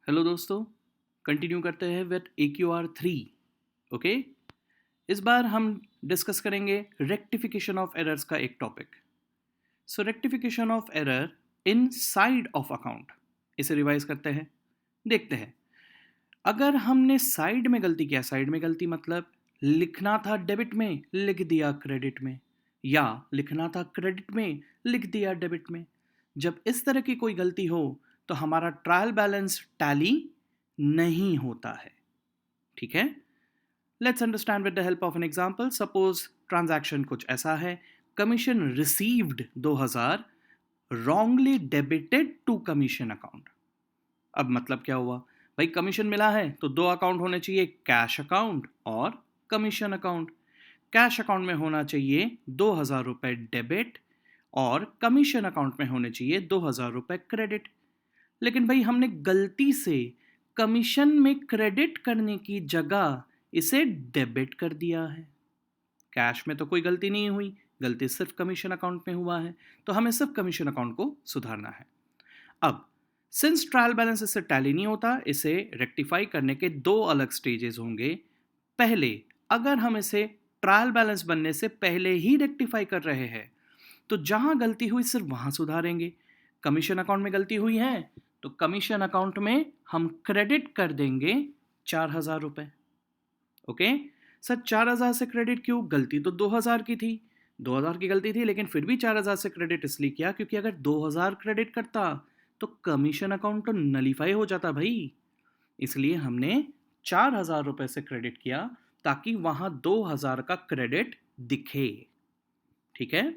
Hello दोस्तों, continue करते हैं विद AQR3। ओके, इस बार हम डिस्कस करेंगे रेक्टिफिकेशन ऑफ एरर्स का एक topic. So rectification of error in side of account, इसे रिवाइज करते हैं। देखते हैं, अगर हमने साइड में गलती किया, साइड में गलती मतलब लिखना था डेबिट में लिख दिया क्रेडिट में, या लिखना था क्रेडिट में लिख दिया डेबिट में। जब इस तरह की कोई गलती हो तो हमारा ट्रायल बैलेंस टैली नहीं होता है। ठीक है, let's understand with the help of an example. Suppose transaction कुछ ऐसा है, commission received 2000 wrongly debited to commission account. अब मतलब क्या हुआ भाई, कमीशन मिला है तो दो अकाउंट होने चाहिए, कैश अकाउंट और कमीशन अकाउंट। कैश अकाउंट में होना चाहिए 2000 रुपए डेबिट और कमीशन अकाउंट में होने चाहिए 2000 रुपए क्रेडिट। लेकिन भाई हमने गलती से कमीशन में क्रेडिट करने की जगह इसे डेबिट कर दिया है। कैश में तो कोई गलती नहीं हुई, गलती सिर्फ कमीशन अकाउंट में हुआ है, तो हमें सिर्फ कमीशन अकाउंट को सुधारना है। अब सिंस ट्रायल बैलेंस इससे टैली नहीं होता, इसे रेक्टिफाई करने के दो अलग स्टेजेस होंगे। पहले, अगर हम इसे ट्रायल बैलेंस बनने से पहले ही रेक्टिफाई कर रहे हैं तो जहां गलती हुई सिर्फ वहां सुधारेंगे। कमीशन अकाउंट में गलती हुई है तो कमीशन अकाउंट में हम क्रेडिट कर देंगे 4000 रुपए। ओके सर, 4000 से क्रेडिट क्यों? गलती तो 2000 की थी, 2000 की गलती थी, लेकिन फिर भी 4000 से क्रेडिट इसलिए किया क्योंकि अगर 2000 क्रेडिट करता तो कमीशन अकाउंट तो नलीफाई हो जाता भाई। इसलिए हमने 4000 रुपए से क्रेडिट किया ताकि वहां 2000 का क्रेडिट दिखे। ठीक है,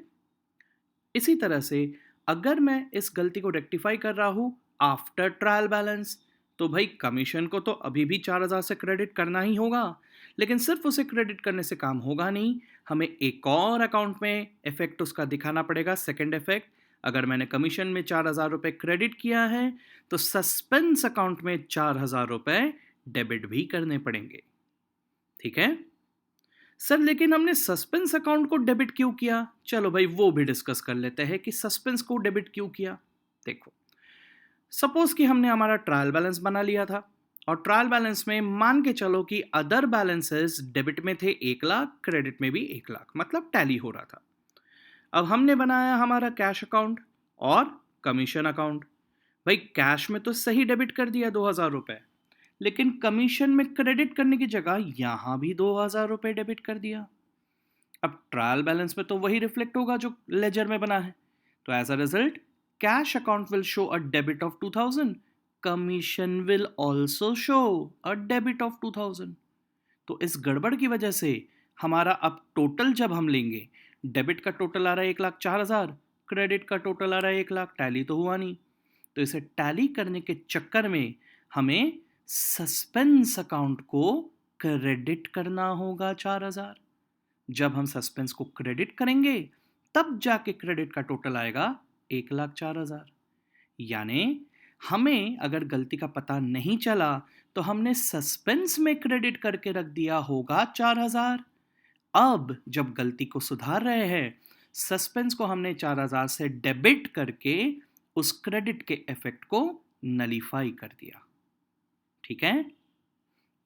इसी तरह से अगर मैं इस गलती को रेक्टिफाई कर रहा हूं आफ्टर ट्रायल बैलेंस, तो भाई कमीशन को तो अभी भी 4000 से क्रेडिट करना ही होगा, लेकिन सिर्फ उसे क्रेडिट करने से काम होगा नहीं, हमें एक और अकाउंट में इफेक्ट उसका दिखाना पड़ेगा। सेकंड इफेक्ट, अगर मैंने कमीशन में 4000 रुपए क्रेडिट किया है तो सस्पेंस अकाउंट में 4000 रुपए डेबिट भी करने पड़ेंगे। ठीक है सर, लेकिन हमने सस्पेंस अकाउंट को डेबिट क्यों किया? चलो भाई वो भी डिस्कस कर लेते हैं कि सस्पेंस को डेबिट क्यों किया। देखो, सपोज कि हमने हमारा ट्रायल बैलेंस बना लिया था और ट्रायल बैलेंस में मान के चलो कि अदर बैलेंसेस डेबिट में थे 1 लाख, क्रेडिट में भी 1 लाख, मतलब टैली हो रहा था। अब हमने बनाया हमारा कैश अकाउंट और कमीशन अकाउंट। भाई कैश में तो सही डेबिट कर दिया 2000 रुपए, लेकिन कमीशन में क्रेडिट करने की जगह यहां भी 2000 रुपए डेबिट कर दिया। अब ट्रायल बैलेंस में तो वही रिफ्लेक्ट होगा जो लेजर में बना है, तो as a result cash account will show a debit of 2000, commission will also show a debit of 2000। तो इस गड़बड़ की वजह से हमारा अब टोटल जब हम लेंगे, डेबिट का टोटल आ रहा है 1,04,000, क्रेडिट का टोटल आ रहा है 1 लाख, टैली तो हुआ नहीं। तो इसे टैली करने के चक्कर में हमें सस्पेंस अकाउंट को क्रेडिट करना होगा 4000। जब हम सस्पेंस को क्रेडिट करेंगे तब जाके क्रेडिट का टोटल आएगा 1,04,000। यानी हमें अगर गलती का पता नहीं चला तो हमने सस्पेंस में क्रेडिट करके रख दिया होगा 4000। अब जब गलती को सुधार रहे हैं, सस्पेंस को हमने 4000 से डेबिट करके उस क्रेडिट के इफेक्ट को नलीफाई कर दिया। ठीक है,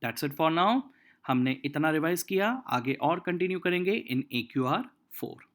दैट्स इट फॉर नाउ। हमने इतना रिवाइज किया, आगे और कंटिन्यू करेंगे इन AQR4।